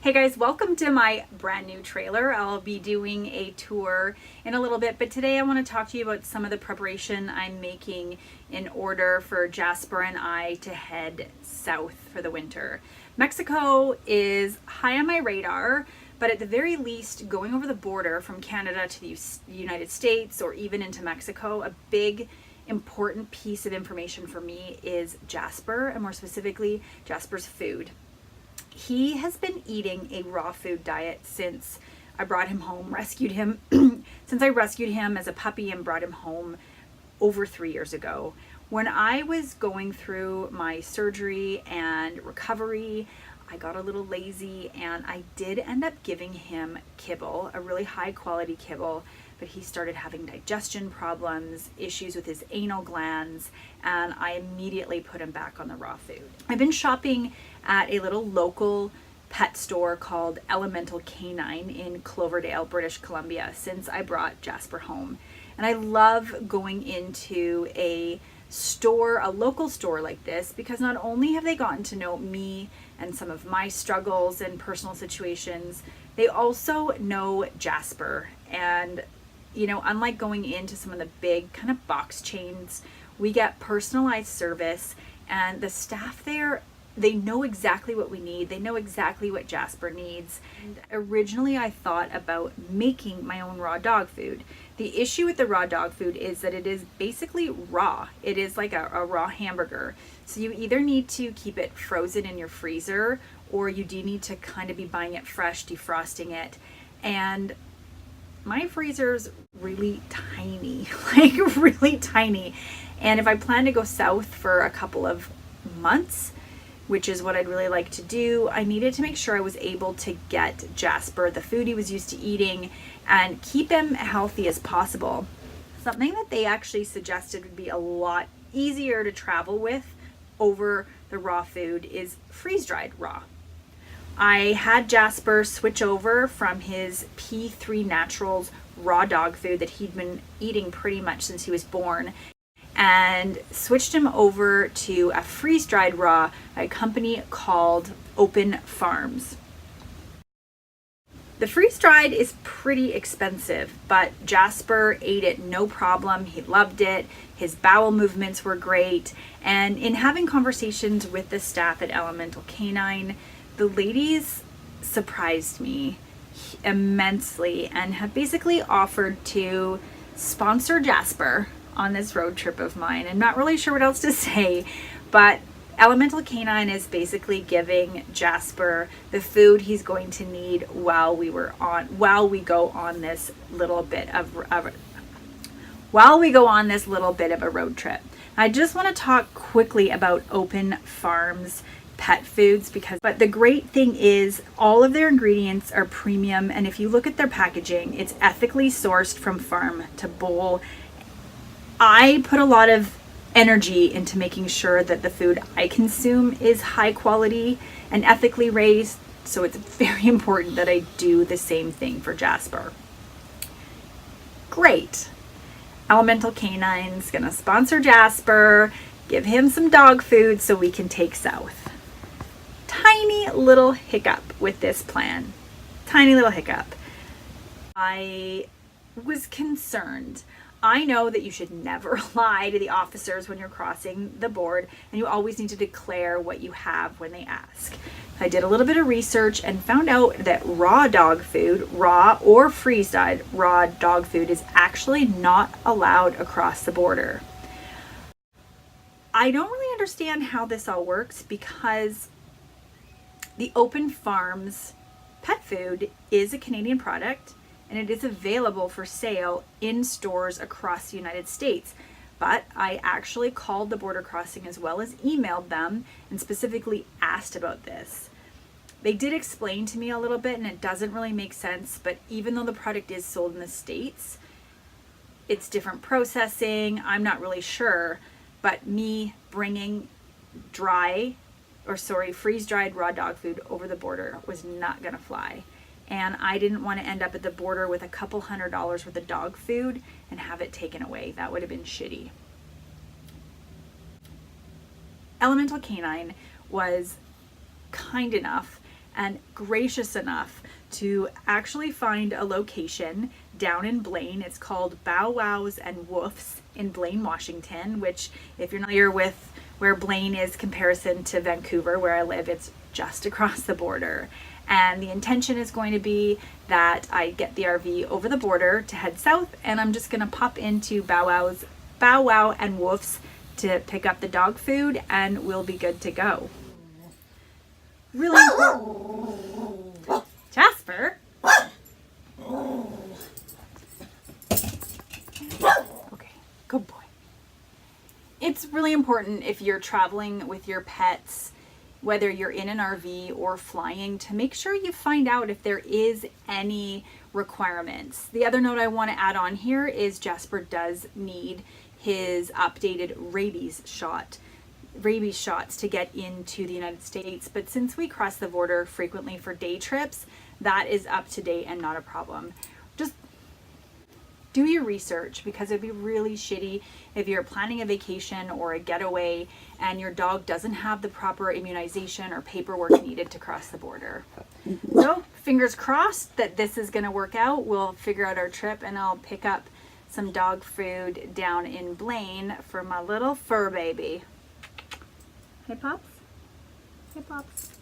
Hey guys, welcome to my brand new trailer. I'll be doing a tour in a little bit, but today I want to talk to you about some of the preparation I'm making in order for Jasper and I to head south for the winter. Mexico is high on my radar, but at the very least, going over the border from Canada to the United States or even into Mexico, a big important piece of information for me is Jasper, and more specifically, Jasper's food. He has been eating a raw food diet since I brought him home, rescued him, since I rescued him as a puppy and brought him home over 3 years ago. When I was going through my surgery and recovery, I got a little lazy and I did end up giving him kibble, a really high quality kibble, but he started having digestion problems, issues with his anal glands, and I immediately put him back on the raw food. I've been shopping at a little local pet store called Elemental Canine in Cloverdale, British Columbia, since I brought Jasper home. And I love going into a store, a local store like this, because not only have they gotten to know me and some of my struggles and personal situations, they also know Jasper. And you know, unlike going into some of the big kind of box chains, we get personalized service, and the staff there, they know exactly what we need. They know exactly what Jasper needs. And originally I thought about making my own raw dog food. The issue with the raw dog food is that it is basically raw. It is like a raw hamburger. So you either need to keep it frozen in your freezer, or you do need to kind of be buying it fresh, defrosting it. And my freezer's really tiny, like really tiny. And if I plan to go south for a couple of months, which is what I'd really like to do, I needed to make sure I was able to get Jasper the food he was used to eating and keep him healthy as possible. Something that they actually suggested would be a lot easier to travel with over the raw food is freeze-dried raw. I had Jasper switch over from his P3 Naturals raw dog food that he'd been eating pretty much since he was born, and switched him over to a freeze-dried raw by a company called Open Farms. The freeze-dried is pretty expensive, but Jasper ate it no problem. He loved it. His bowel movements were great. And in having conversations with the staff at Elemental Canine, the ladies surprised me immensely and have basically offered to sponsor Jasper on this road trip of mine. I'm not really sure what else to say, but Elemental Canine is basically giving Jasper the food he's going to need while we go on this little bit of a road trip. I just want to talk quickly about Open Farms pet foods, but the great thing is all of their ingredients are premium, and if you look at their packaging, it's ethically sourced from farm to bowl. I put a lot of energy into making sure that the food I consume is high quality and ethically raised, so it's very important that I do the same thing for Jasper. Great. Elemental Canine's gonna sponsor Jasper, give him some dog food so we can take south. Tiny little hiccup with this plan. Tiny little hiccup. I was concerned. I know that you should never lie to the officers when you're crossing the board, and you always need to declare what you have when they ask. I did a little bit of research and found out that raw dog food, raw or freeze-dried raw dog food, is actually not allowed across the border. I don't really understand how this all works, because the Open Farms pet food is a Canadian product, and it is available for sale in stores across the United States. But I actually called the border crossing as well as emailed them and specifically asked about this. They did explain to me a little bit, and it doesn't really make sense, but even though the product is sold in the States, it's different processing. I'm not really sure, but me bringing freeze-dried raw dog food over the border was not gonna fly. And I didn't want to end up at the border with a couple $100 worth of dog food and have it taken away. That would have been shitty. Elemental Canine was kind enough and gracious enough to actually find a location down in Blaine. It's called Bow Wows and Woofs in Blaine, Washington, which, if you're not familiar with where Blaine is comparison to Vancouver, where I live, it's just across the border. And the intention is going to be that I get the RV over the border to head south, and I'm just going to pop into Bow Wow and Woofs to pick up the dog food, and we'll be good to go. Really important. Jasper? Okay, good boy. It's really important if you're traveling with your pets, whether you're in an RV or flying, to make sure you find out if there is any requirements. The other note I want to add on here is Jasper does need his updated rabies shots to get into the United States. But since we cross the border frequently for day trips, that is up to date and not a problem. Just do your research, because it'd be really shitty if you're planning a vacation or a getaway and your dog doesn't have the proper immunization or paperwork needed to cross the border. So fingers crossed that this is going to work out. We'll figure out our trip, and I'll pick up some dog food down in Blaine for my little fur baby. Hey, Pops. Hey, Pops.